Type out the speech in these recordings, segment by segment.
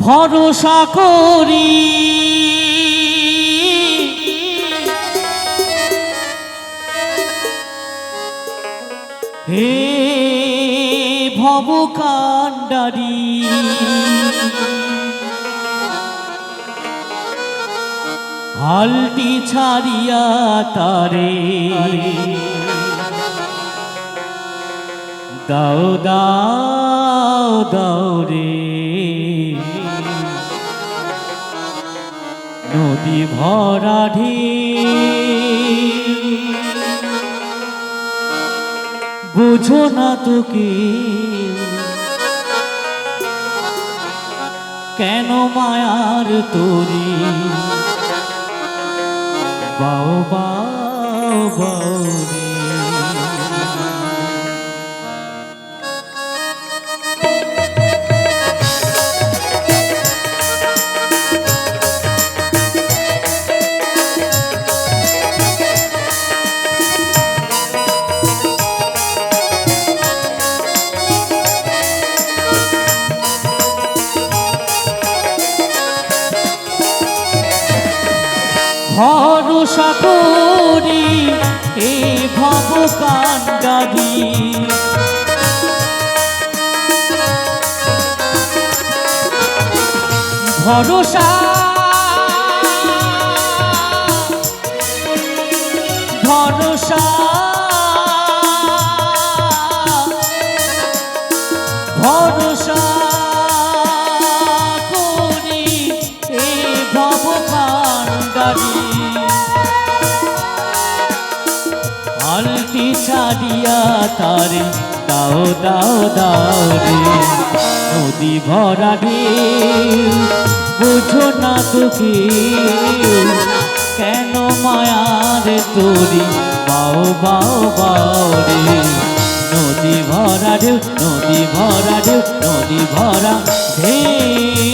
ভরসা করি হে ভবকাণ্ডারী হালটি ছাড়িয়া তারে দাও দাও দাও রে নদী ভরা ঢেউ বুঝো না তোকে কেন মায়ার তোরি বাও বাও বাও রে ভরসা করি এ ভবকাণ্ডারী ভরসা ভরসা ভরসা করি এ ভবকাণ্ডারী হালটি ছাড়িয়া তারে দাও দাও দাও রে নদী ভরা ঢেউ বুঝো না তোকে কেন মায়ার তোরি বাও বাও বাও রে নদী ভরা ঢেউ নদী ভরা ঢেউ নদী ভরা ঢেউ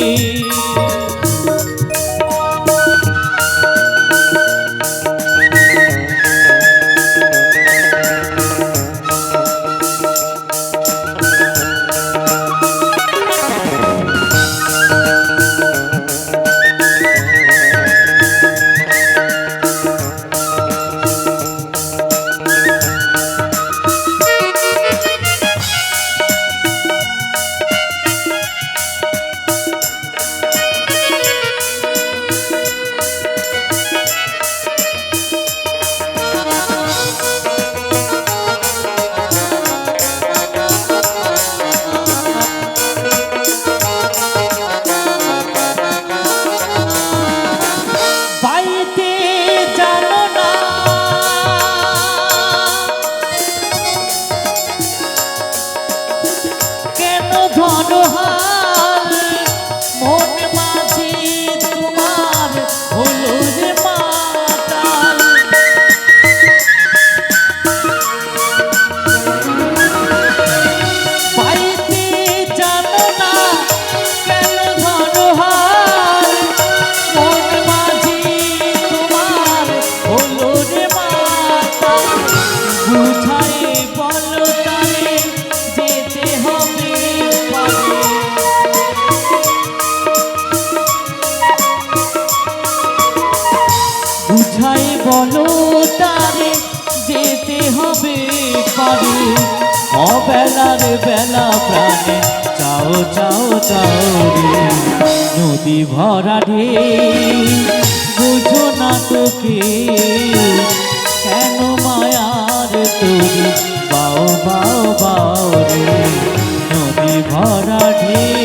ধনহাল মন মাঝে তোমার হলো রে মাতাল পাইতে জানো না কেন ধনহাল মন মাঝে তোমার হলো রে মাতাল বুঝাই বলো তারে যেতে হবে বুঝাই বলো তারে যেতে হবে পারে অবেলার বেলা প্রাণে চাও চাও চাও রে নদী ভরা ঢেউ বুঝো না তোকে কেন মায়ার তোরি বাও বাও বাও রে নদী ভরা ঢেউ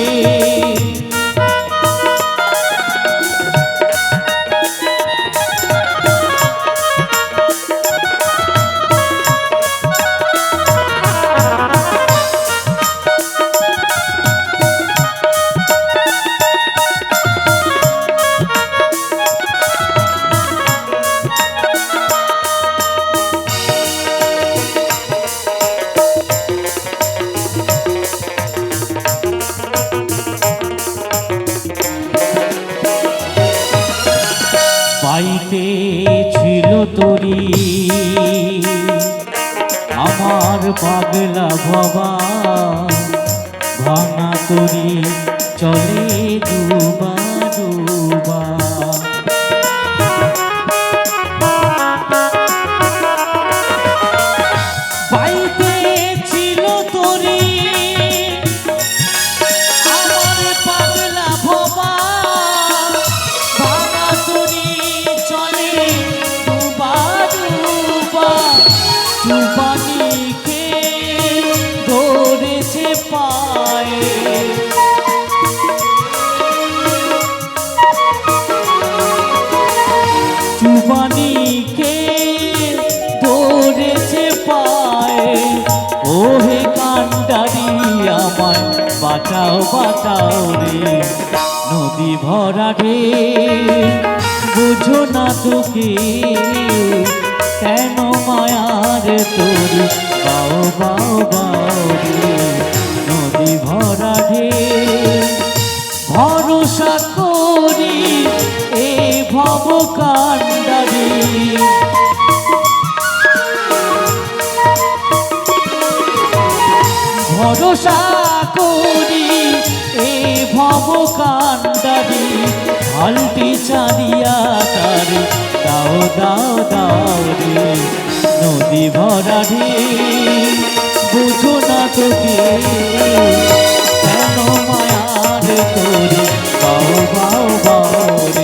পাইতে ছিল তোরি আমার পাগলা ভবা ভাঙা তরি চলে ডুবা ডুবা। বাইতে ছিল তোরি আমার পাগলা ভবা, ভাঙা তোরি চলে ডুবা ডুবা। চুপানিকে ধরেছে পায়ে, চুপানিকে ধরেছে পায়ে। ওহে কান্ডারি আমায় বাঁচাও বাঁচাও রে, নদী ভরা ঢেউ বুঝো না তোকে, কেন মায়ার তোরি বাও বাও বাও রে, নদী ভরা ঢেউ। ভরসা করি এ ভব কান্ডারি, ভরসা করি এ ভব কান্ডারি। হালটি চালিয়া তারে দাও দাও দাও রে, নদী ভরা ঢেউ বুঝো না তোকে, কেন মায়ার তোরে বাও বাও বাও রে।